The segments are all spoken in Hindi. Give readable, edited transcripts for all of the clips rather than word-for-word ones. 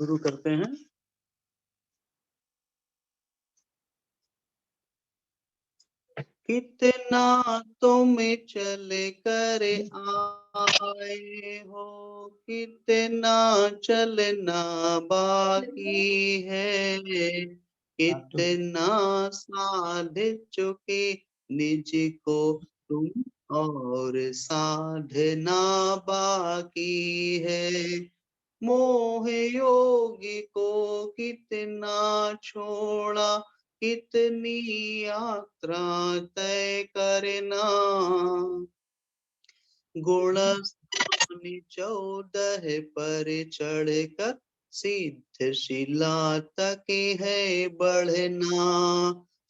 शुरू करते हैं। कितना तुम चले कर आए हो, कितना चलना बाकी है, कितना साध चुके निज को तुम और साधना बाकी है। मोह योगी को कितना छोड़ा, कितनी यात्रा तय करना। गुण 14 पर चढ़कर सिद्ध शिला तक है बढ़ना,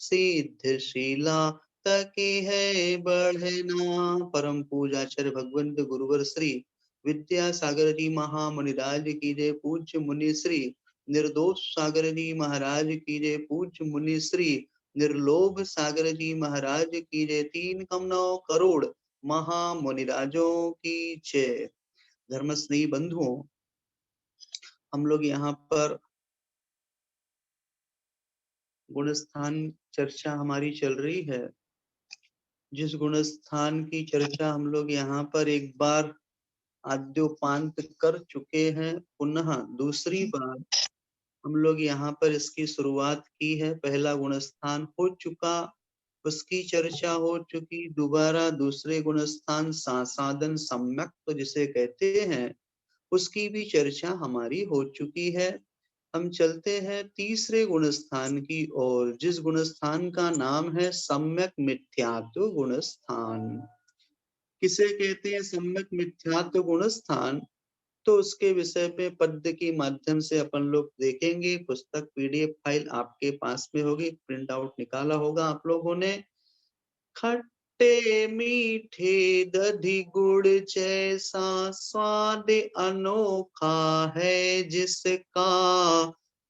सिद्ध शिला तक है बढ़ना। परम पूजाचार्य भगवंत गुरुवर श्री विद्यासागर जी महामुनिराज की जय। पूज्य मुनि श्री निर्दोष सागर जी महाराज की जय। पूज्य मुनि श्री निर्लोभ सागर जी महाराज की जय। 3 कम 9 करोड़ महामुनिराजों की जय। धर्म स्नेही बंधुओं, हम लोग यहाँ पर गुणस्थान चर्चा हमारी चल रही है। जिस गुणस्थान की चर्चा हम लोग यहाँ पर एक बार आद्योपांत कर चुके हैं, पुनः दूसरी बार हम लोग यहाँ पर इसकी शुरुआत की है। पहला गुणस्थान हो चुका, उसकी चर्चा हो चुकी। दोबारा दूसरे गुणस्थान साधन सम्यक तो जिसे कहते हैं, उसकी भी चर्चा हमारी हो चुकी है। हम चलते हैं तीसरे गुणस्थान की ओर, जिस गुणस्थान का नाम है सम्यक मिथ्यात्व गुणस्थान। किसे कहते हैं सम्यक मिथ्यात्व गुणस्थान? तो उसके विषय पे पद्य के माध्यम से अपन लोग देखेंगे। पुस्तक पीडीएफ फाइल आपके पास में होगी, प्रिंट आउट निकाला होगा आप लोगों ने। खट्टे मीठे दधि गुड़ जैसा स्वाद अनोखा है जिसका,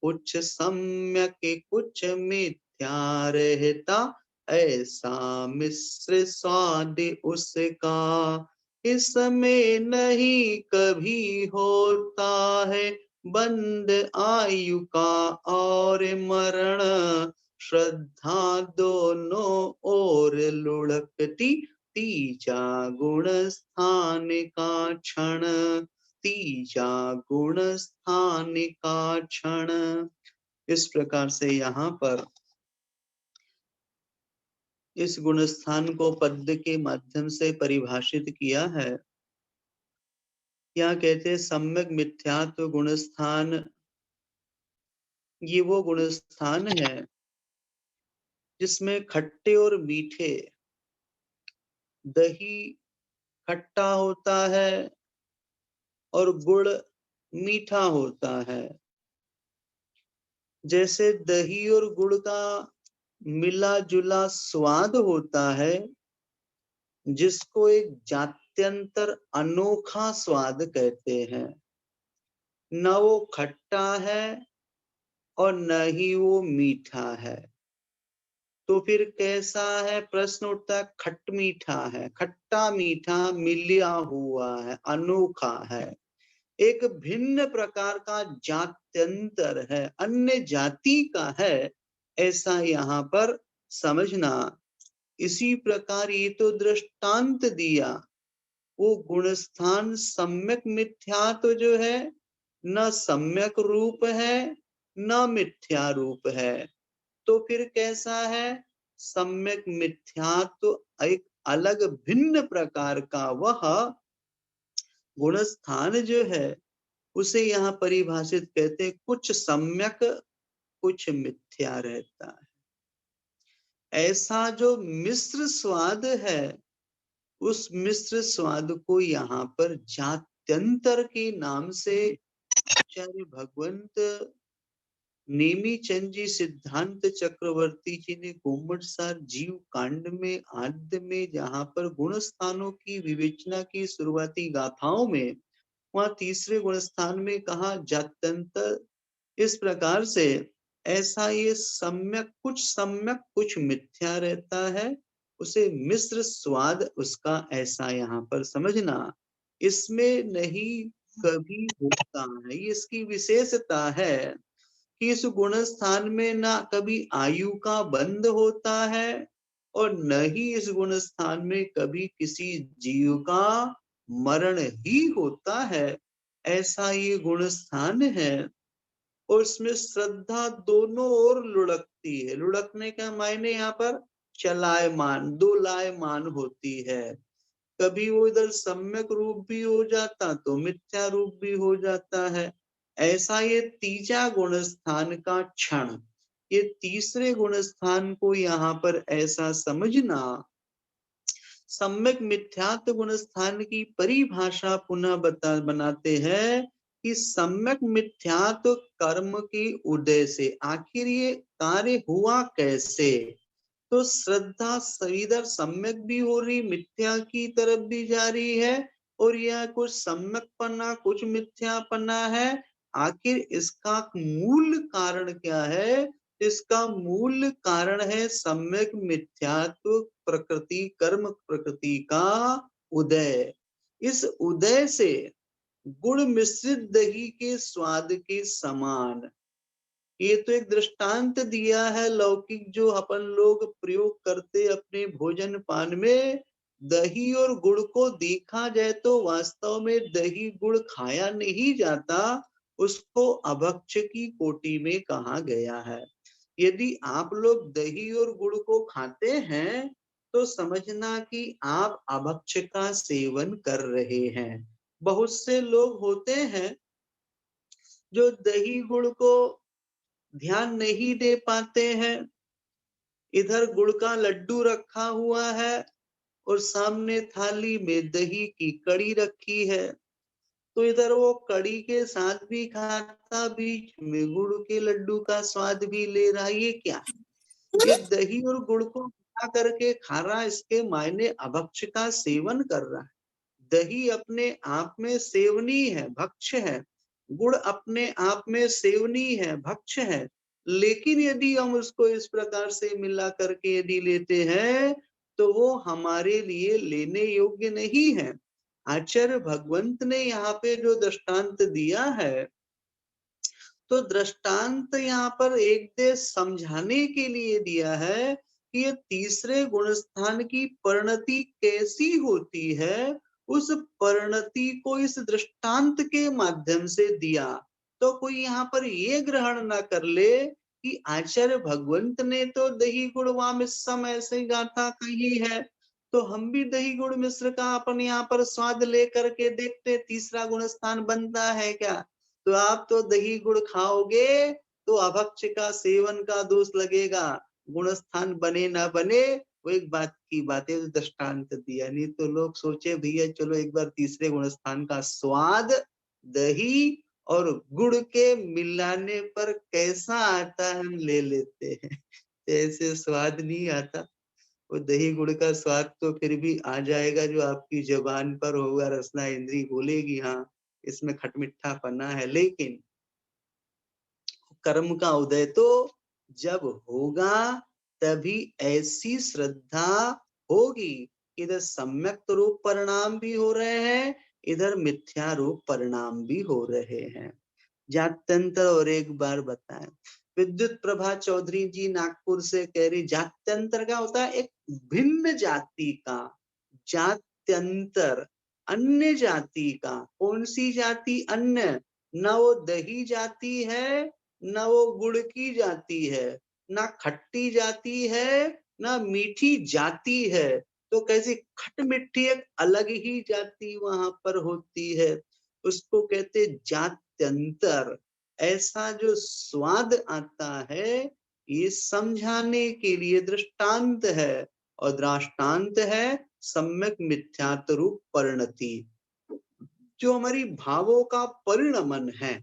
कुछ सम्यक कुछ मिथ्या रहता, ऐसा मिश्र स्वाद उसका। इसमें नहीं कभी होता है बंद आयु का और मरण, श्रद्धा दोनों ओर लुढ़कती, तीजा गुण स्थान का क्षण, तीजा गुण स्थान का क्षण। इस प्रकार से यहाँ पर इस गुणस्थान को पद्य के माध्यम से परिभाषित किया है। क्या कहते हैं सम्यक मिथ्यात्व गुणस्थान, ये वो गुणस्थान है जिसमें खट्टे और मीठे, दही खट्टा होता है और गुड़ मीठा होता है। जैसे दही और गुड़ का मिला जुला स्वाद होता है, जिसको एक जात्यंतर अनोखा स्वाद कहते हैं। न वो खट्टा है और न ही वो मीठा है, तो फिर कैसा है? प्रश्न उठता है। खट मीठा है, खट्टा मीठा मिलिया हुआ है, अनोखा है, एक भिन्न प्रकार का जात्यंतर है, अन्य जाति का है, ऐसा यहाँ पर समझना। इसी प्रकार ये तो दृष्टांत दिया। वो गुणस्थान सम्यक मिथ्या तो जो है, न सम्यक रूप है न मिथ्या रूप है, तो फिर कैसा है? सम्यक मिथ्यात्व एक अलग भिन्न प्रकार का वह गुणस्थान जो है, उसे यहाँ परिभाषित कहते, कुछ सम्यक कुछ मिथ्या रहता है। ऐसा जो मिश्र स्वाद है, उस मिश्र स्वाद को यहाँ पर जात्यंतर के नाम से आचार्य भगवंत नेमी चंद जी सिद्धांत चक्रवर्ती जी ने गोमटसार जीव कांड में आद्य में, जहां पर गुण स्थानों की विवेचना की शुरुआती गाथाओं में, वहां तीसरे गुण स्थान में कहा जात्यंतर। इस प्रकार से ऐसा ये सम्यक कुछ मिथ्या रहता है, उसे मिश्र स्वाद उसका ऐसा यहाँ पर समझना। इसमें नहीं कभी होता है। ये इसकी विशेषता है कि इस गुण स्थान में ना कभी आयु का बंध होता है और न ही इस गुण स्थान में कभी किसी जीव का मरण ही होता है। ऐसा ये गुण स्थान है और इसमें श्रद्धा दोनों ओर लुढ़कती है। लुढ़कने का मायने यहाँ पर चलायमान, दोलायमान होती है। कभी वो इधर सम्यक रूप भी हो जाता तो मिथ्या रूप भी हो जाता है। ऐसा ये तीजा गुण स्थान का क्षण, ये तीसरे गुण स्थान को यहाँ पर ऐसा समझना। सम्यक मिथ्यात्व गुण स्थान की परिभाषा पुनः बनाते हैं कि सम्यक मिथ्यात्व कर्म के उदय से आखिर ये कार्य हुआ कैसे। तो श्रद्धा इधर सम्यक भी हो रही, मिथ्या की तरफ भी जा रही है और यह कुछ सम्यक पना कुछ मिथ्या पना है। आखिर इसका मूल कारण क्या है? इसका मूल कारण है सम्यक मिथ्यात्व प्रकृति, कर्म प्रकृति का उदय। इस उदय से गुण मिश्रित दही के स्वाद के समान। ये तो एक दृष्टांत दिया है लौकिक जो अपन लोग प्रयोग करते अपने भोजन पान में। दही और गुड़ को देखा जाए तो वास्तव में दही गुड़ खाया नहीं जाता, उसको अभक्ष्य की कोटि में कहा गया है। यदि आप लोग दही और गुड़ को खाते हैं तो समझना कि आप अभक्ष्य का सेवन कर रहे हैं। बहुत से लोग होते हैं जो दही गुड़ को ध्यान नहीं दे पाते हैं। इधर गुड़ का लड्डू रखा हुआ है और सामने थाली में दही की कड़ी रखी है, तो इधर वो कड़ी के साथ भी खाता, बीच में गुड़ के लड्डू का स्वाद भी ले रहा है। ये क्या है? ये दही और गुड़ को मिला करके खा रहा है, इसके मायने अभक्ष्य का सेवन कर रहा है। दही अपने आप में सेवनीय है, भक्ष्य है। गुड़ अपने आप में सेवनीय है, भक्ष्य है। लेकिन यदि हम उसको इस प्रकार से मिला करके यदि लेते हैं तो वो हमारे लिए लेने योग्य नहीं है। आचार्य भगवंत ने यहाँ पे जो दृष्टांत दिया है, तो दृष्टांत यहाँ पर एक देश समझाने के लिए दिया है कि ये तीसरे गुण स्थान की परिणति कैसी होती है। उस परिणति को इस दृष्टांत के माध्यम से दिया। तो कोई यहाँ पर ये ग्रहण ना कर ले कि आचार्य भगवंत ने तो दही गुड़ वामिश्रम ऐसे गाथा कही है, तो हम भी दही गुड़ मिश्र का अपन यहाँ पर स्वाद लेकर के देखते तीसरा गुण स्थान बनता है क्या। तो आप तो दही गुड़ खाओगे तो अभक्ष्य का सेवन का दोष लगेगा। गुण स्थान बने ना बने वो एक बात की बात है, दृष्टांत दिया। नहीं तो लोग सोचे भैया चलो एक बार तीसरे गुण स्थान का स्वाद दही और गुड़ के मिलाने पर कैसा आता है हम ले लेते हैं। ऐसे स्वाद नहीं आता। वो दही गुड़ का स्वाद तो फिर भी आ जाएगा जो आपकी जबान पर होगा, रसना इंद्री बोलेगी हाँ इसमें खटमिठा पना है। लेकिन कर्म का उदय तो जब होगा तभी ऐसी श्रद्धा होगी। इधर सम्यक रूप परिणाम भी हो रहे हैं, इधर मिथ्या रूप परिणाम भी हो रहे हैं। जात्यंतर और एक बार बताएं। विद्युत प्रभा चौधरी जी नागपुर से कह रही जात्यंतर का होता है एक भिन्न जाति का। जात्यंतर अन्य जाति का। कौन सी जाति अन्य? न वो दही जाति है, न वो गुड़ की जाति है, ना खट्टी जाति है, ना मीठी जाति है। तो कैसी खट मिट्टी एक अलग ही जाति वहां पर होती है, उसको कहते जात्यंतर। ऐसा जो स्वाद आता है ये समझाने के लिए दृष्टांत है, और दृष्टांत है सम्यक मिथ्यात्व रूप परिणति, जो हमारी भावों का परिणमन है।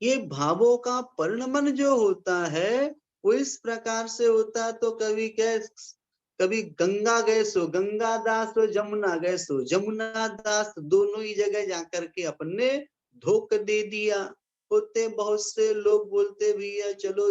ये भावों का परिणमन जो होता है वो इस प्रकार से होता है। तो कभी क्या, कभी गंगा गए सो गंगा दास और जमुना गए सो जमुना दास, दोनों ही जगह जाकर के अपन ने धोख दे दिया। होते बहुत से लोग बोलते भैया चलो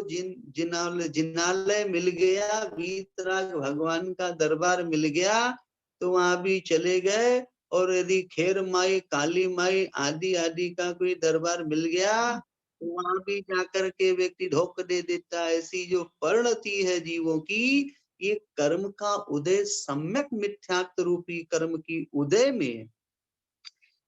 जिनालय मिल गया, वीतराग भगवान का दरबार मिल गया, तो वहां भी चले गए और यदि खेर माई, काली माई आदि आदि का कोई दरबार मिल गया तो वहां भी जाकर के व्यक्ति धोखा दे देता है। ऐसी जो परिणति है जीवों की, ये कर्म का उदय, सम्यक मिथ्यात्व रूपी कर्म की उदय में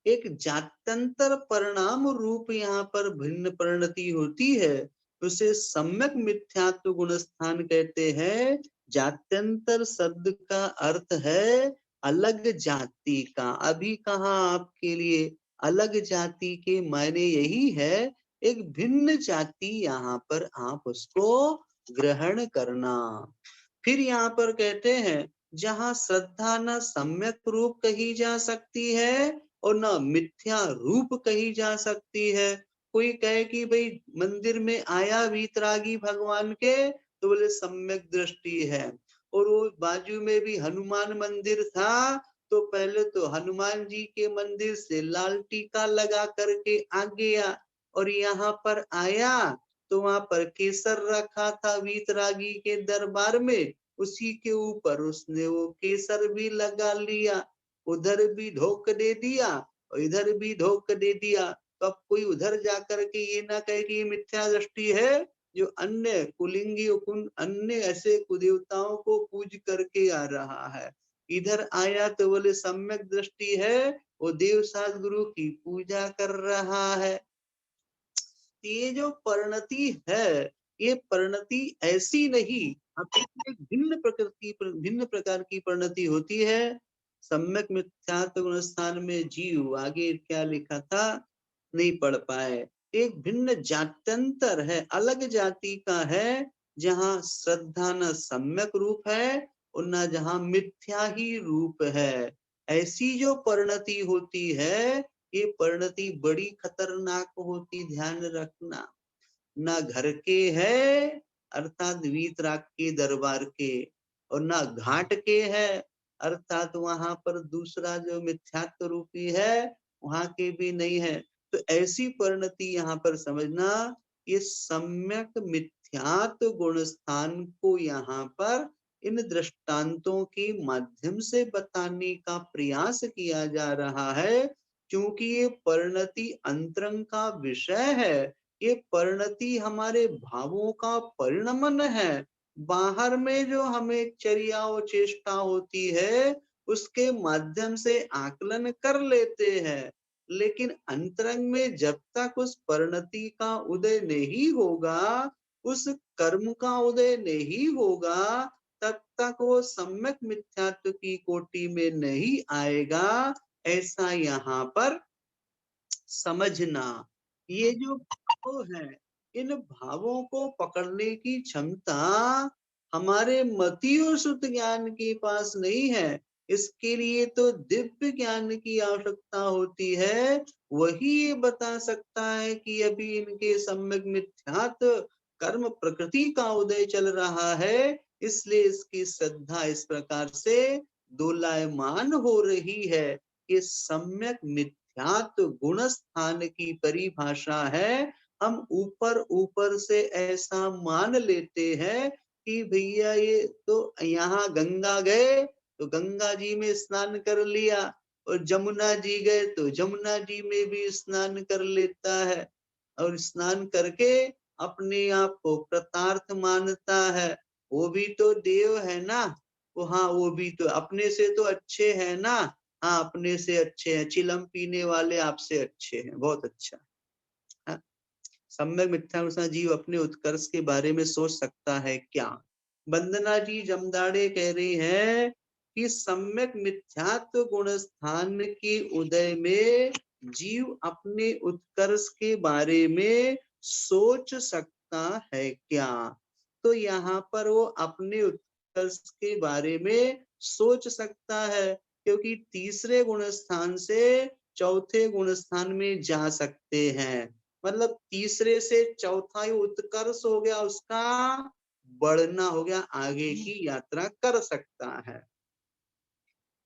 एक जात्यंतर परिणाम रूप यहाँ पर भिन्न परिणति होती है, उसे सम्यक मिथ्यात्व गुण स्थान कहते हैं। जात्यंतर शब्द का अर्थ है अलग जाति का। अभी कहा आपके लिए अलग जाति के मायने यही है, एक भिन्न जाति यहाँ पर आप उसको ग्रहण करना। फिर यहाँ पर कहते हैं जहाँ श्रद्धा न सम्यक रूप कही जा सकती है और न मिथ्या रूप कही जा सकती है। कोई कहे कि भाई मंदिर में आया वीतरागी भगवान के तो बोले सम्यक दृष्टि है, और वो बाजू में भी हनुमान मंदिर था तो पहले तो हनुमान जी के मंदिर से लाल टीका लगा करके आ गया, और यहाँ पर आया तो वहां पर केसर रखा था वीतरागी के दरबार में, उसी के ऊपर उसने वो केसर भी लगा लिया, उधर भी धोख दे दिया और इधर भी धोख दे दिया। तो अब कोई उधर जाकर के ये ना कहे कि ये मिथ्या दृष्टि है, जो अन्य कुलिंगी अन्य ऐसे कुदेवताओं को पूज करके आ रहा है, इधर आया तो बोले सम्यक दृष्टि है, वो देव साध गुरु की पूजा कर रहा है। ये जो परिणति है, ये परिणति ऐसी नहीं, एक भिन्न प्रकृति, भिन्न प्रकार की परिणति होती है। सम्यक मिथ्यात्व गुण स्थान में जीव, आगे क्या लिखा था नहीं पढ़ पाए। एक भिन्न जात्यंतर है, अलग जाति का है, जहाँ श्रद्धा न सम्यक रूप है और न जहाँ मिथ्या ही रूप है। ऐसी जो परिणति होती है, ये परिणति बड़ी खतरनाक होती, ध्यान रखना। ना घर के है अर्थात वीतराग के दरबार के, और ना घाट के है अर्थात वहां पर दूसरा जो मिथ्यात्व रूपी है वहां के भी नहीं है। तो ऐसी परिणति यहाँ पर समझना, ये सम्यक मिथ्यात्व गुण स्थान को यहाँ पर इन दृष्टांतों के माध्यम से बताने का प्रयास किया जा रहा है, क्योंकि ये परिणति अंतरंग का विषय है। ये परिणति हमारे भावों का परिणमन है। बाहर में जो हमें चर्या और चेष्टा होती है उसके माध्यम से आकलन कर लेते हैं, लेकिन अंतरंग में जब तक उस परिणति का उदय नहीं होगा, उस कर्म का उदय नहीं होगा, तब तक वो सम्यक मिथ्यात्व की कोटि में नहीं आएगा। ऐसा यहाँ पर समझना। ये जो भाव है, इन भावों को पकड़ने की क्षमता हमारे मति और शुद्ध ज्ञान के पास नहीं है। इसके लिए तो दिव्य ज्ञान की आवश्यकता होती है। वही ये बता सकता है कि अभी इनके सम्यक मिथ्यात्व कर्म प्रकृति का उदय चल रहा है, इसलिए इसकी श्रद्धा इस प्रकार से दोलायमान हो रही है। कि सम्यक मिथ्यात्व गुण स्थान की परिभाषा है, हम ऊपर ऊपर से ऐसा मान लेते हैं कि भैया ये तो यहाँ गंगा गए तो गंगा जी में स्नान कर लिया, और जमुना जी गए तो जमुना जी में भी स्नान कर लेता है, और स्नान करके अपने आप को कृतार्थ मानता है। वो भी तो देव है ना, वो हाँ वो भी तो अपने से तो अच्छे है ना, हाँ अपने से अच्छे हैं, चिलम पीने वाले आपसे अच्छे हैं, बहुत अच्छा। हाँ? सम्यक मिथ्यानुसार जीव अपने उत्कर्ष के बारे में सोच सकता है क्या? वंदना जी जमदाड़े कह रही है कि सम्यक मिथ्यात्व गुण स्थान के उदय में जीव अपने उत्कर्ष के बारे में सोच सकता है क्या? तो यहाँ पर वो अपने उत्कर्ष के बारे में सोच सकता है, क्योंकि तीसरे गुण स्थान से चौथे गुण स्थान में जा सकते हैं। मतलब तीसरे से चौथा उत्कर्ष हो गया, उसका बढ़ना हो गया, आगे की यात्रा कर सकता है।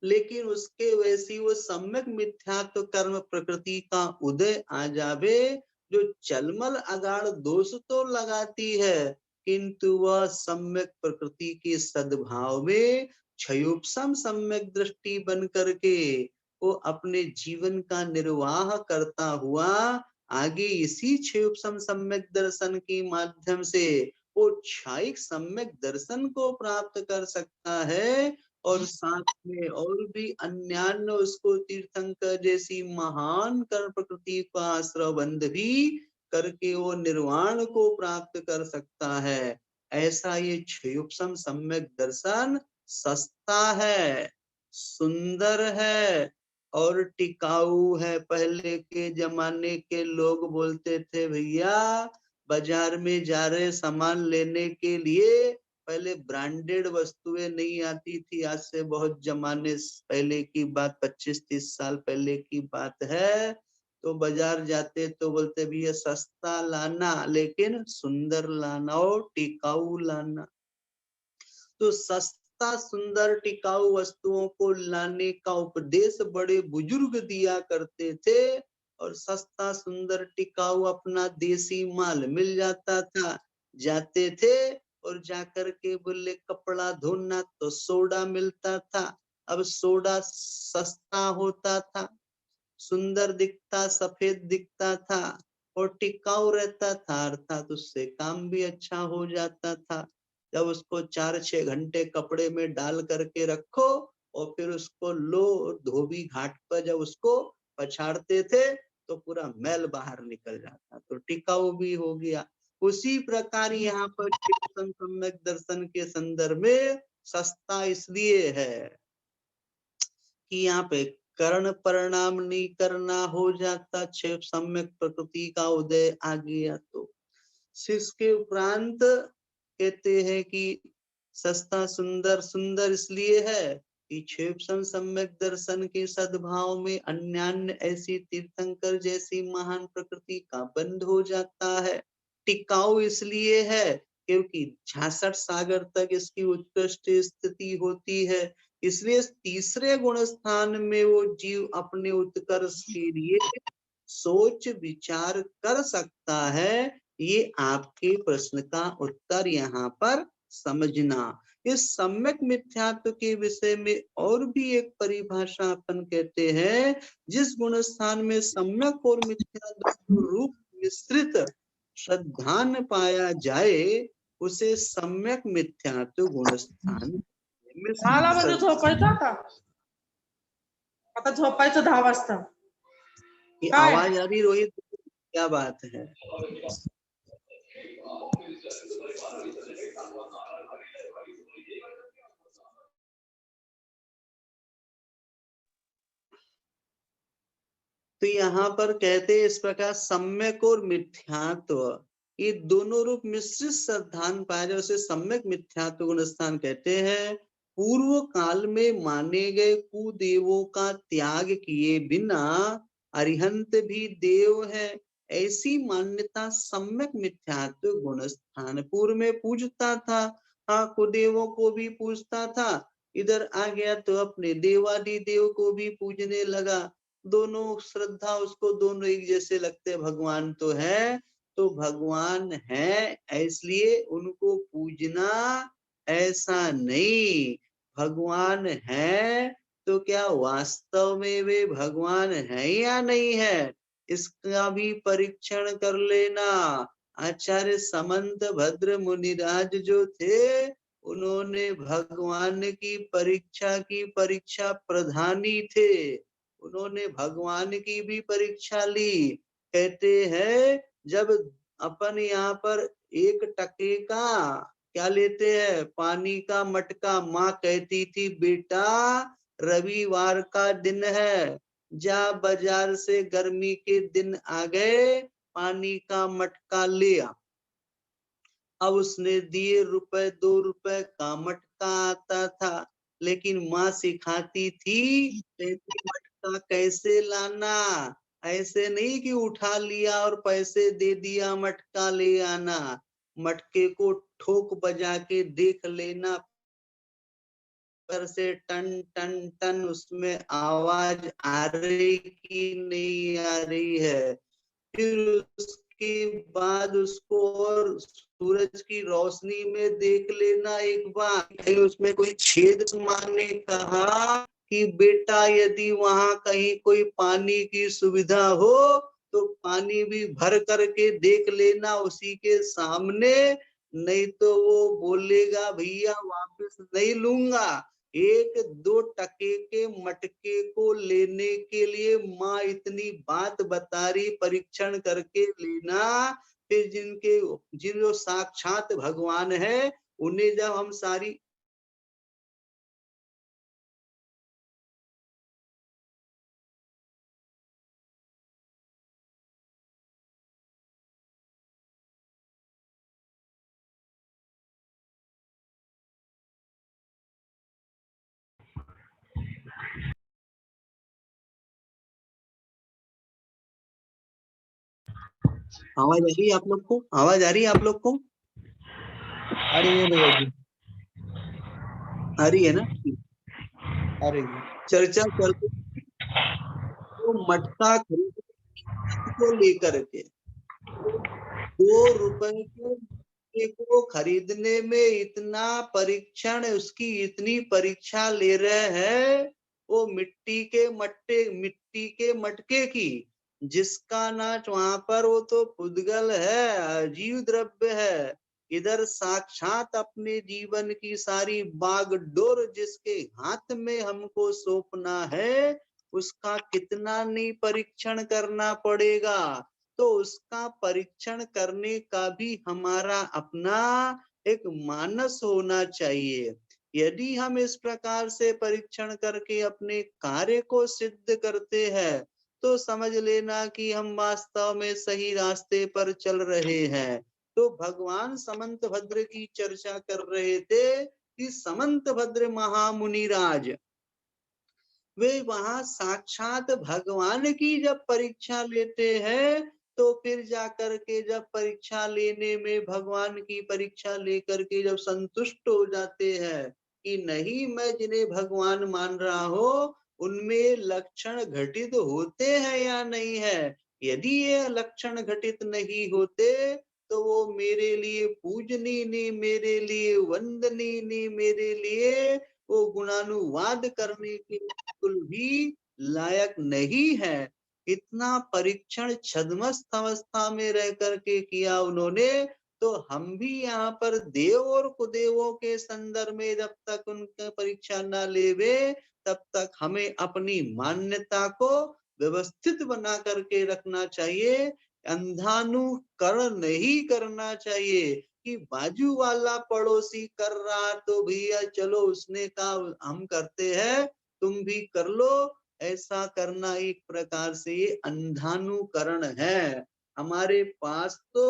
लेकिन उसके वैसी वो सम्यक मिथ्यात्व कर्म प्रकृति का उदय आ जावे, जो चलमल अगाड़ दोष तो लगाती है, किंतु वह सम्यक प्रकृति के सद्भाव में क्षयोपम सम्यक दृष्टि बन करके वो अपने जीवन का निर्वाह करता हुआ आगे इसी छह उपशम सम्यक दर्शन के माध्यम से वो क्षायिक सम्यक दर्शन को प्राप्त कर सकता है, और साथ में और भी अन्यान्य उसको तीर्थंकर जैसी महान कर प्रकृति का आश्रयबंध भी करके वो निर्वाण को प्राप्त कर सकता है। ऐसा ये क्षयोपम सम्यक दर्शन सस्ता है, सुंदर है और टिकाऊ है। पहले के जमाने के लोग बोलते थे भैया बाजार में जा रहे सामान लेने के लिए, पहले ब्रांडेड वस्तुएं नहीं आती थी, आज से बहुत जमाने पहले की बात, 25-30 साल पहले की बात है। तो बाजार जाते तो बोलते भैया सस्ता लाना लेकिन सुंदर लाना और टिकाऊ लाना। तो सस्ता सुंदर टिकाऊ वस्तुओं को लाने का उपदेश बड़े बुजुर्ग दिया करते थे, और सस्ता सुंदर टिकाऊ अपना देसी माल मिल जाता था, जाते थे और जाकर के बोले कपड़ा धोना तो सोडा मिलता था। अब सोडा सस्ता होता था, सुंदर दिखता, सफेद दिखता था और टिकाऊ रहता था, अर्थात उससे काम भी अच्छा हो जाता था। जब उसको 4-6 घंटे कपड़े में डाल करके रखो और फिर उसको लो धोबी घाट पर जब उसको पछाड़ते थे तो पूरा मैल बाहर निकल जाता, तो टिकाऊ भी हो गया। उसी प्रकार यहाँ पर सम्यक दर्शन के संदर्भ में सस्ता इसलिए है कि यहाँ पे कर्ण परिणाम नहीं करना हो जाता, छह सम्यक प्रकृति का उदय आ गया तो। इसके उपरांत कहते हैं कि सस्ता सुंदर, सुंदर इसलिए है कि छह सम्यक दर्शन के सद्भाव में अन्यान्य ऐसी तीर्थंकर जैसी महान प्रकृति का बंध हो जाता है। टिकाऊ इसलिए है क्योंकि 66 सागर तक इसकी उत्कृष्ट स्थिति होती है, इसलिए तीसरे गुण स्थान में वो जीव अपने उत्कर्ष के लिए सोच विचार कर सकता है। ये आपके प्रश्न का उत्तर यहाँ पर समझना। इस सम्यक मिथ्यात्व के विषय में और भी एक परिभाषा अपन कहते हैं, जिस गुण स्थान में सम्यक और मिथ्यात्व रूप मिश्रित श्रद्धान पाया जाए उसे सम्यक मिथ्यात्व गुण स्थान मला म्हणजे झोपायचं आता झोपायचं 10 वाजता। ये आवाज आ रही रोहित, क्या बात है? तो यहाँ पर कहते हैं इस प्रकार सम्यक और मिथ्यात्व ये दोनों रूप मिश्रित श्रद्धान पाया जाए उसे सम्यक मिथ्यात्व गुण स्थान कहते हैं। पूर्व काल में माने गए कुदेवों का त्याग किए बिना अरिहंत भी देव है, ऐसी मान्यता सम्यक मिथ्यात्व गुण स्थान पूर्व में पूजता था। हाँ, कुदेवों को भी पूजता था, इधर आ गया तो अपने देवादि देव को भी पूजने लगा। दोनों श्रद्धा उसको दोनों एक जैसे लगते, भगवान तो है तो भगवान है इसलिए उनको पूजना ऐसा नहीं, भगवान है तो क्या वास्तव में वे भगवान है या नहीं है इसका भी परीक्षण कर लेना। आचार्य समंत भद्र मुनिराज जो थे उन्होंने भगवान की परीक्षा प्रधानी थे, उन्होंने भगवान की भी परीक्षा ली। कहते हैं जब अपन यहाँ पर 1 टके का क्या लेते हैं पानी का मटका, माँ कहती थी बेटा रविवार का दिन है जा बाजार से गर्मी के दिन आ गए पानी का मटका ले आ। अब उसने दिए रुपए 2 रुपए का मटका आता था, लेकिन माँ सिखाती थी मटका कैसे लाना, ऐसे नहीं कि उठा लिया और पैसे दे दिया मटका ले आना, मटके को ठोक बजा के देख लेना पर से टन टन टन उसमें आवाज आ रही कि नहीं आ रही है। फिर उसके बाद उसको और सूरज की रोशनी में देख लेना एक बार, उसमें कोई छेद। माँ ने कहा कि बेटा यदि वहां कहीं कोई पानी की सुविधा हो तो पानी भी भर करके देख लेना उसी के सामने, नहीं तो वो बोलेगा भैया वापस नहीं लूंगा। 1-2 के मटके को लेने के लिए माँ इतनी बात बता रही, परीक्षण करके लेना। फिर जिन जो साक्षात भगवान है उन्हें जब हम सारी आवाज आ रही है आप लोग को? आवाज आ रही है आप लोग को? आ रही है भैया जी? आ रही है ना? आ रही है। चर्चा चल रही थी, तो मटका खरीदने को लेकर के, तो 2 रुपए के मटके को खरीदने में इतना परीक्षण, उसकी इतनी परीक्षा ले रहे हैं। वो मिट्टी के मटके की, जिसका नाच वहां पर वो तो पुद्गल है, अजीव द्रव्य है। इधर साक्षात अपने जीवन की सारी बागडोर जिसके हाथ में हमको सौंपना है, उसका कितना नहीं परीक्षण करना पड़ेगा। तो उसका परीक्षण करने का भी हमारा अपना एक मानस होना चाहिए। यदि हम इस प्रकार से परीक्षण करके अपने कार्य को सिद्ध करते हैं तो समझ लेना कि हम वास्तव में सही रास्ते पर चल रहे हैं। तो भगवान समंत भद्र की चर्चा कर रहे थे कि समंत भद्र महामुनिराज वे वहां साक्षात भगवान की जब परीक्षा लेते हैं, तो फिर जाकर के जब परीक्षा लेने में भगवान की परीक्षा लेकर के जब संतुष्ट हो जाते हैं कि नहीं, मैं जिन्हें भगवान मान रहा हो उनमें लक्षण घटित होते हैं या नहीं है। यदि ये लक्षण घटित नहीं होते तो वो मेरे लिए पूजनीय नहीं, मेरे लिए वंदनीय नहीं, मेरे लिए वो गुणानुवाद करने के बिल्कुल भी लायक नहीं है। इतना परीक्षण छद्मस्त अवस्था में रह करके किया उन्होंने। तो हम भी यहाँ पर देव और कुदेवों के संदर्भ में जब तक उनका परीक्षा ना लेवे, तब तक हमें अपनी मान्यता को व्यवस्थित बना करके रखना चाहिए। अंधानुकरण नहीं करना चाहिए कि बाजू वाला पड़ोसी कर रहा तो भैया चलो उसने कहा हम करते हैं, तुम भी कर लो। ऐसा करना एक प्रकार से ये अंधानुकरण है। हमारे पास तो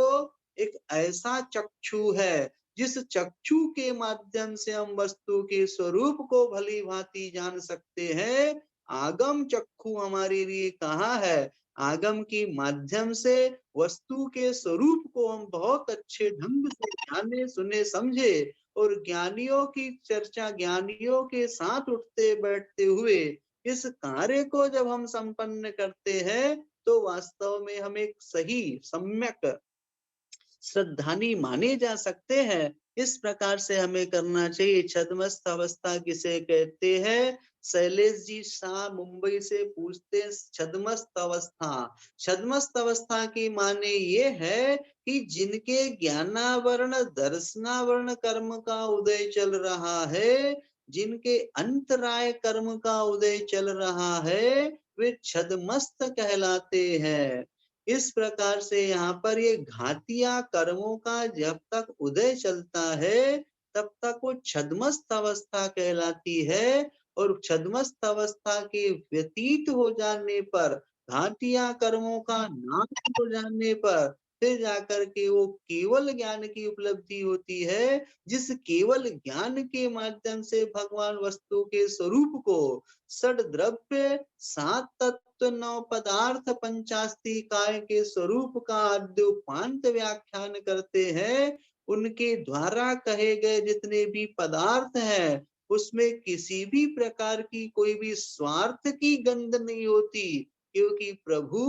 एक ऐसा चक्षु है जिस चक्षु के माध्यम से हम वस्तु के स्वरूप को भली भांति जान सकते हैं। आगम चक्षु हमारे लिए कहाँ है? आगम के माध्यम से वस्तु के स्वरूप को हम बहुत अच्छे ढंग से जाने सुने समझे, और ज्ञानियों की चर्चा, ज्ञानियों के साथ उठते बैठते हुए इस कार्य को जब हम संपन्न करते हैं तो वास्तव में हम एक सही सम्यक श्रद्धानी माने जा सकते हैं। इस प्रकार से हमें करना चाहिए। छद्मस्त अवस्था किसे कहते हैं? शैलेश जी शाह मुंबई से पूछते हैं, छद्मस्त अवस्था, छद्मस्त अवस्था की माने ये है कि जिनके ज्ञानावरण दर्शनावरण कर्म का उदय चल रहा है, जिनके अंतराय कर्म का उदय चल रहा है, वे छद्मस्त कहलाते हैं। इस प्रकार से यहाँ पर ये घातिया कर्मों का जब तक उदय चलता है तब तक वो छद्मस्त अवस्था कहलाती है, और छद्मस्त अवस्था के व्यतीत हो जाने पर, घातिया कर्मों का नाश हो जाने पर फिर जाकर के वो केवल ज्ञान की उपलब्धि होती है, जिस केवल ज्ञान के माध्यम से भगवान वस्तु के स्वरूप को षड द्रव्य, 7 तत्व, 9 पदार्थ, पंचास्ति काय के स्वरूप का अद्योपांत व्याख्यान करते हैं। उनके द्वारा कहे गए जितने भी पदार्थ हैं उसमें किसी भी प्रकार की कोई भी स्वार्थ की गंध नहीं होती, क्योंकि प्रभु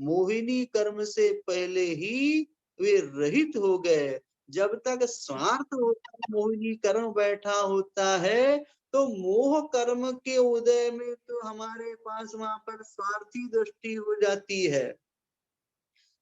मोहिनी कर्म से पहले ही वे रहित हो गए। जब तक स्वार्थ होता, मोहिनी कर्म बैठा होता है, तो मोह कर्म के उदय में तो हमारे पास वहां पर स्वार्थी दृष्टि हो जाती है।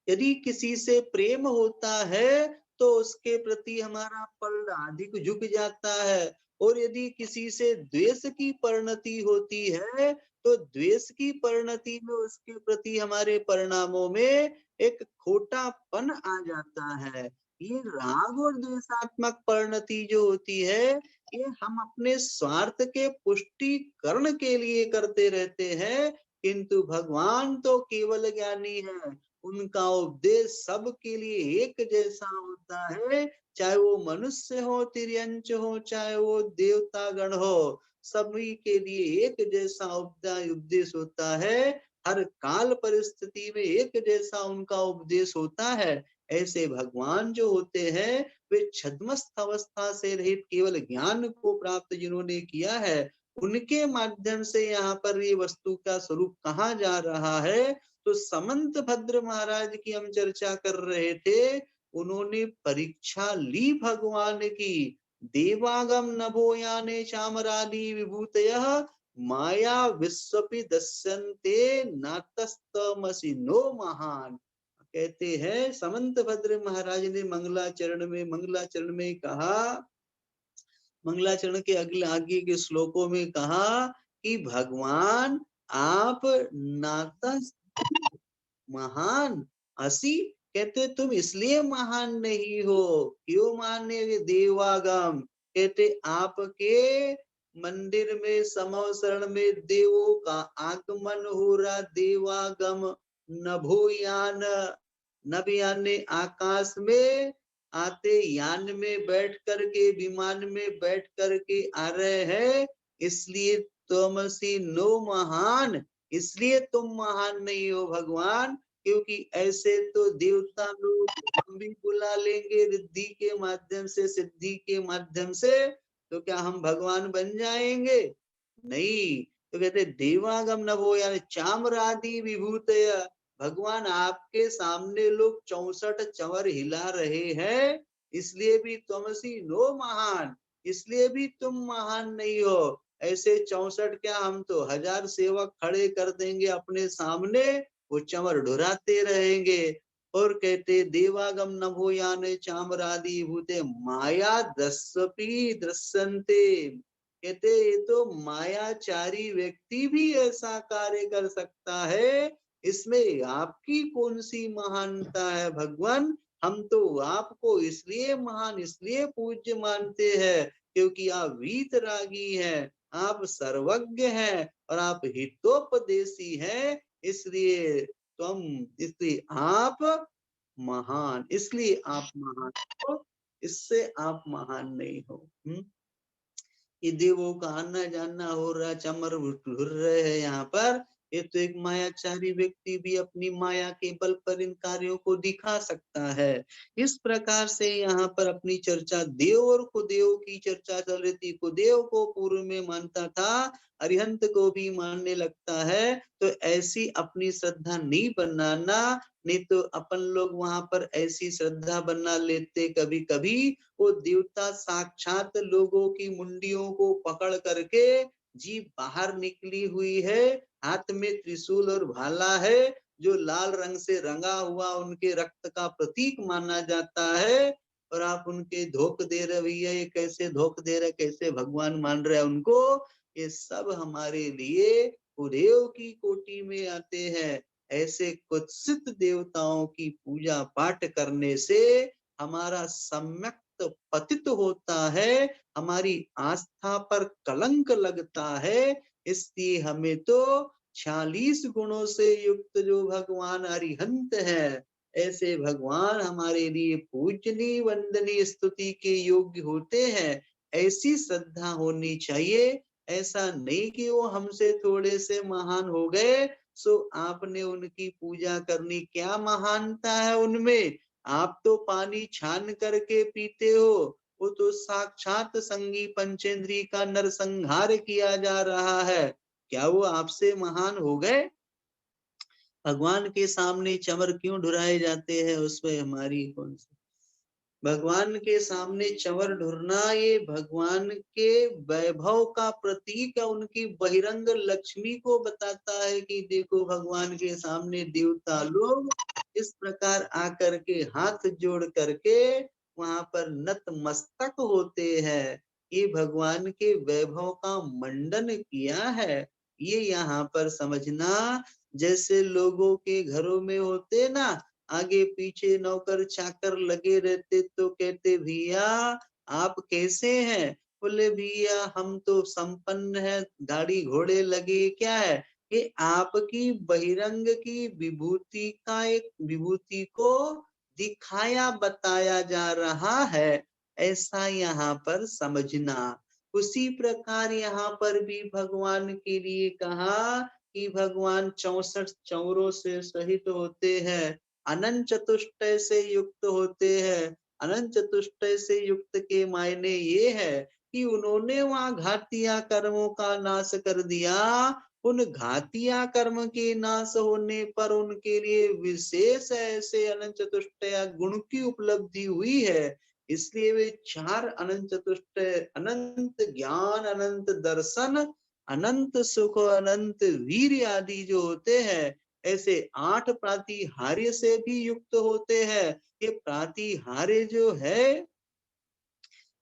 यदि किसी से प्रेम होता है तो उसके प्रति हमारा पल्ल अधिक झुक जाता है, और यदि किसी से द्वेष की परिणति होती है तो द्वेष की परिणति में उसके प्रति हमारे परिणामों में एक खोटापन आ जाता है। ये राग और द्वेषात्मक परिणति जो होती है, ये हम अपने स्वार्थ के पुष्टिकरण के लिए करते रहते हैं, किंतु भगवान तो केवल ज्ञानी है। उनका उपदेश सबके लिए एक जैसा होता है, चाहे वो मनुष्य हो, तिर्यंच हो, चाहे वो देवता गण हो, सभी के लिए एक जैसा उपदेश होता है। हर काल परिस्थिति में एक जैसा उनका उपदेश होता है। ऐसे भगवान जो होते हैं वे छद्मस्त अवस्था से रहित केवल ज्ञान को प्राप्त जिन्होंने किया है, उनके माध्यम से यहाँ पर ये वस्तु का स्वरूप कहा जा रहा है। तो समंत भद्र महाराज की हम चर्चा कर रहे थे, उन्होंने परीक्षा ली भगवान की। देवागम नभोयाने चामरादि विभूतयः माया विश्वपि दस्यन्ते नातस्तमसि नो महान। कहते हैं समंत भद्र महाराज ने मंगलाचरण में कहा, मंगलाचरण के अगले आगे के श्लोकों में कहा कि भगवान आप नाता महान असी, कहते तुम इसलिए महान नहीं हो। क्यों माने देवागम, कहते आपके मंदिर में समवसरण में देवों का आगमन हो रहा। देवागम नभोयान, नभ यानी आकाश में आते, यान में बैठ करके, विमान में बैठ करके आ रहे हैं, इसलिए तुमसी नो महान, इसलिए तुम महान नहीं हो भगवान। क्योंकि ऐसे तो देवता लोग हम भी बुला लेंगे रिद्धि के माध्यम से, सिद्धि के माध्यम से, तो क्या हम भगवान बन जाएंगे? नहीं। तो कहते देवागम नभो यानी चामरादि विभूतय, भगवान आपके सामने लोग 64 चंवर हिला रहे हैं, इसलिए भी तुमसी नो महान, इसलिए भी तुम महान नहीं हो। ऐसे 64 क्या, हम तो 1000 सेवक खड़े कर देंगे अपने सामने, वो चंवर ढुराते रहेंगे। और कहते देवागम नभो याने चामरादि भूते माया दस्वपि दृश्यन्ते, कहते ये तो मायाचारी व्यक्ति भी ऐसा कार्य कर सकता है, इसमें आपकी कौन सी महानता है भगवान? हम तो आपको इसलिए महान, इसलिए पूज्य मानते हैं क्योंकि आप वीतरागी हैं, आप सर्वज्ञ हैं और आप हितोपदेशी हैं, इसलिए आप महान, इसलिए आप महान हो, इससे आप महान नहीं हो। ये देवों का आना जाना हो रहा, चमर घुर रहे हैं यहाँ पर, ये तो एक मायाचारी व्यक्ति भी अपनी माया के बल पर इन कार्यों को दिखा सकता है। इस प्रकार से यहाँ पर अपनी चर्चा देव और कुदेव की चर्चा चल रही थी। कुदेव को पूर्व में मानता था, अरिहंत को भी मानने लगता है, तो ऐसी अपनी श्रद्धा नहीं बनाना, नहीं तो अपन लोग वहां पर ऐसी श्रद्धा बना लेते कभी कभी, वो देवता साक्षात लोगों की मुंडियों को पकड़ करके, जीभ बाहर निकली हुई है, हाथ में त्रिशूल और भाला है, जो लाल रंग से रंगा हुआ उनके रक्त का प्रतीक माना जाता है, और आप उनके धोख दे रहे, भैया ये कैसे धोख दे रहे, कैसे भगवान मान रहे हैं उनको। ये सब हमारे लिए कुदेव की कोटि में आते हैं। ऐसे कुत्सित देवताओं की पूजा पाठ करने से हमारा सम्यक पतित होता है, हमारी आस्था पर कलंक लगता है। इसलिए हमें तो 46 गुणों से युक्त जो भगवान अरिहंत है, ऐसे भगवान हमारे लिए पूजनीय, वंदनीय, स्तुति के योग्य होते हैं। ऐसी श्रद्धा होनी चाहिए। ऐसा नहीं कि वो हमसे थोड़े से महान हो गए सो आपने उनकी पूजा करनी, क्या महानता है उनमें? आप तो पानी छान करके पीते हो, वो तो साक्षात संगी पंचेंद्री का नरसंहार किया जा रहा है, क्या वो आपसे महान हो गए? भगवान के सामने चमर क्यों ढुराए जाते हैं, उसमें हमारी कौन सी? भगवान के सामने चंवर ढुरना ये भगवान के वैभव का प्रतीक है, उनकी बहिरंग लक्ष्मी को बताता है कि देखो भगवान के सामने देवता लोग इस प्रकार आकर के हाथ जोड़ करके वहां पर नतमस्तक होते हैं। ये भगवान के वैभव का मंडन किया है। ये यहाँ पर समझना, जैसे लोगों के घरों में होते ना, आगे पीछे नौकर चाकर लगे रहते तो कहते भैया आप कैसे हैं? बोले भैया हम तो संपन्न है, गाड़ी घोड़े लगे, क्या है ये आपकी बहिरंग की विभूति का एक विभूति को दिखाया बताया जा रहा है, ऐसा यहाँ पर समझना। उसी प्रकार यहाँ पर भी भगवान के लिए कहा कि भगवान 64 चौरों से सहित होते हैं, अनंत चतुष्टय से युक्त होते हैं। अनंत चतुष्टय से युक्त के मायने ये है कि उन्होंने वहां घातिया कर्मों का नाश कर दिया। उन घातिया कर्म के नाश होने पर उनके लिए विशेष ऐसे अनंत चतुष्टय गुण की उपलब्धि हुई है। इसलिए वे 4 अनंत चतुष्टय, अनंत ज्ञान, अनंत दर्शन, अनंत सुख, अनंत वीर आदि जो होते हैं, ऐसे 8 प्रातिहार्य से भी युक्त होते हैं। ये प्रातिहार्य जो है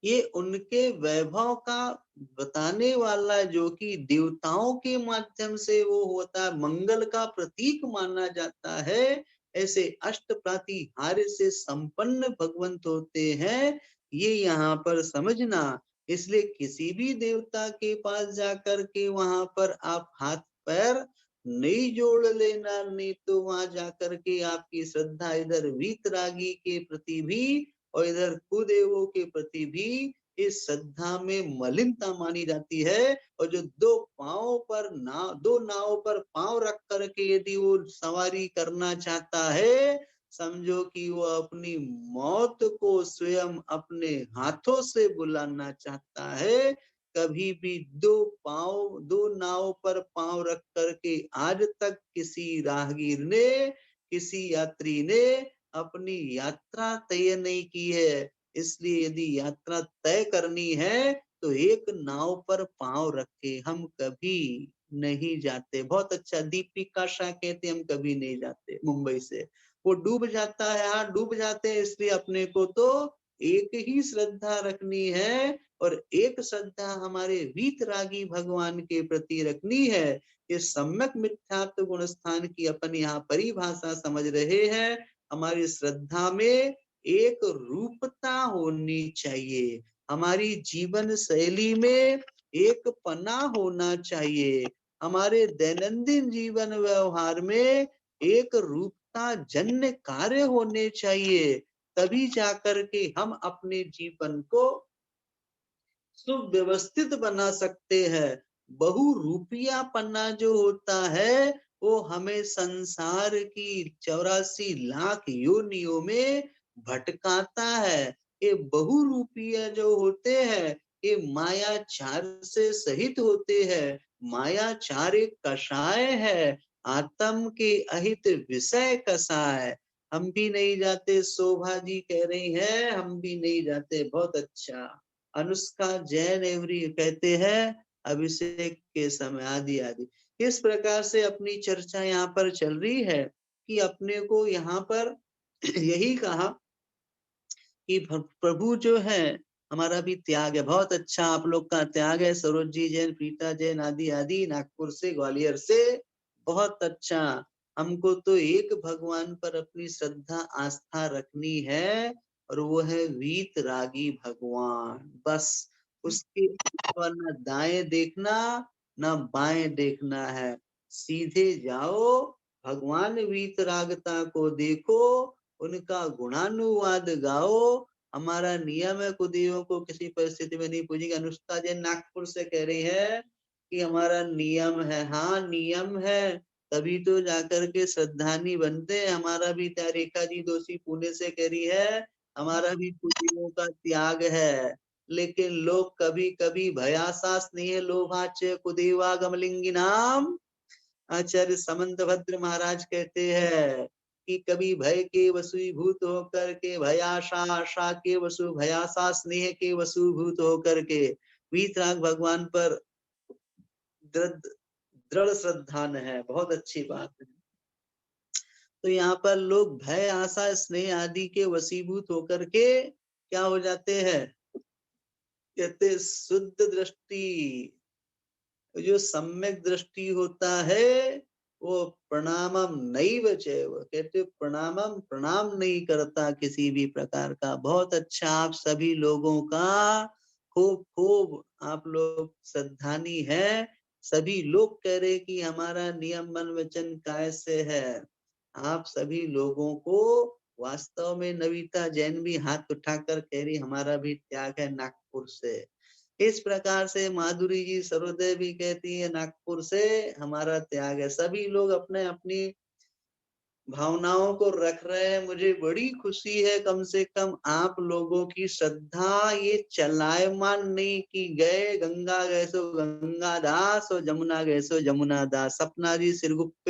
ये उनके वैभव का बताने वाला, जो कि देवताओं के माध्यम से वो होता है, मंगल का प्रतीक माना जाता है। ऐसे अष्ट प्रातिहार्य से संपन्न भगवंत होते हैं, ये यहाँ पर समझना। इसलिए किसी भी देवता के पास जाकर के वहां पर आप हाथ पैर नहीं जोड़ लेना, नहीं तो वहां जाकर के आपकी श्रद्धा इधर वीतरागी के प्रति भी और इधर कुदेवों के प्रति भी इस श्रद्धा में मलिनता मानी जाती है। और जो दो नावों पर पांव रख करके यदि वो सवारी करना चाहता है, समझो कि वो अपनी मौत को स्वयं अपने हाथों से बुलाना चाहता है। कभी भी दो नाव पर पांव रख करके आज तक किसी राहगीर ने, किसी यात्री ने अपनी यात्रा तय नहीं की है। इसलिए यदि यात्रा तय करनी है तो एक नाव पर पांव रखे, हम कभी नहीं जाते। बहुत अच्छा, दीपिका शाह कहते हम कभी नहीं जाते मुंबई से, वो डूब जाता है, हाँ डूब जाते हैं। इसलिए अपने को तो एक ही श्रद्धा रखनी है और एक श्रद्धा हमारे वीतरागी भगवान के प्रति रखनी है। ये सम्यक मिथ्यात्व गुण स्थान की अपन यहाँ परिभाषा समझ रहे हैं। हमारी श्रद्धा में एक रूपता होनी चाहिए, हमारी जीवन शैली में एक पना होना चाहिए, हमारे दैनंदिन जीवन व्यवहार में एक रूपता जन्य कार्य होने चाहिए। तभी जाकर के हम अपने जीवन को सुव्यवस्थित बना सकते हैं। बहुरूपिया पन्ना जो होता है वो हमें संसार की 84 लाख योनियों में भटकाता है। ये बहुरूपिया जो होते हैं ये मायाचार से सहित होते हैं। मायाचार एक कषाय है, आत्म के अहित विषय कषाय। हम भी नहीं जाते, शोभा जी कह रही है हम भी नहीं जाते, बहुत अच्छा। अनुष्का जैन एवरी कहते हैं अभिषेक के समय आदि आदि। इस प्रकार से अपनी चर्चा यहाँ पर चल रही है कि अपने को यहाँ पर यही कहा कि प्रभु जो है हमारा भी त्याग है। बहुत अच्छा आप लोग का त्याग है, सरोज जी जैन, प्रीता जैन आदि आदि, नागपुर से, ग्वालियर से, बहुत अच्छा। हमको तो एक भगवान पर अपनी श्रद्धा आस्था रखनी है और वो है वीतरागी भगवान, बस। उसके अलावा न दाएं देखना न बाएं देखना है, सीधे जाओ, भगवान वीतरागता को देखो, उनका गुणानुवाद गाओ। हमारा नियम है कुदियों को किसी परिस्थिति में नहीं पूजेंगे। अनुष्का जैन नागपुर से कह रही है कि हमारा नियम है, हाँ नियम है, तभी तो जाकर के श्रद्धानी बनते हैं। हमारा भी रेखा जी दोषी पुणे से कह रही है हमारा भी कुदियों का त्याग है, लेकिन लोग कभी कभी भयासास नहीं है, लोभाच कुदेवा गमलिंगी नाम। आचार्य समंत भद्र महाराज कहते हैं कि कभी भय के वशीभूत होकर के, भयाशा आशा के वशु, भयाशा स्नेह के वशीभूत होकर के वीतराग भगवान पर दृढ़ दृढ़ श्रद्धा न है। बहुत अच्छी बात है। तो यहाँ पर लोग भय आशा स्नेह आदि के वशीभूत होकर के क्या हो जाते हैं, कहते शुद्ध दृष्टि, जो सम्यक दृष्टि होता है वो प्रणामम नैव चैव, कहते प्रणामम, प्रणाम नहीं करता किसी भी प्रकार का। बहुत अच्छा, आप सभी लोगों का खूब खूब आप लोग श्रद्धानी है। सभी लोग कह रहे कि हमारा नियम मन वचन काय से है। आप सभी लोगों को वास्तव में नविता जैन भी हाथ उठाकर कह रही हमारा भी त्याग है नागपुर से। इस प्रकार से माधुरी जी सर्वोदय भी कहती है नागपुर से हमारा त्याग है। सभी लोग अपने अपनी भावनाओं को रख रहे हैं। मुझे बड़ी खुशी है, कम से कम आप लोगों की श्रद्धा ये चलायमान नहीं की गए गंगा गए सो गंगा दास और जमुना गए सो जमुना दास। सपना जी सिरगुप्त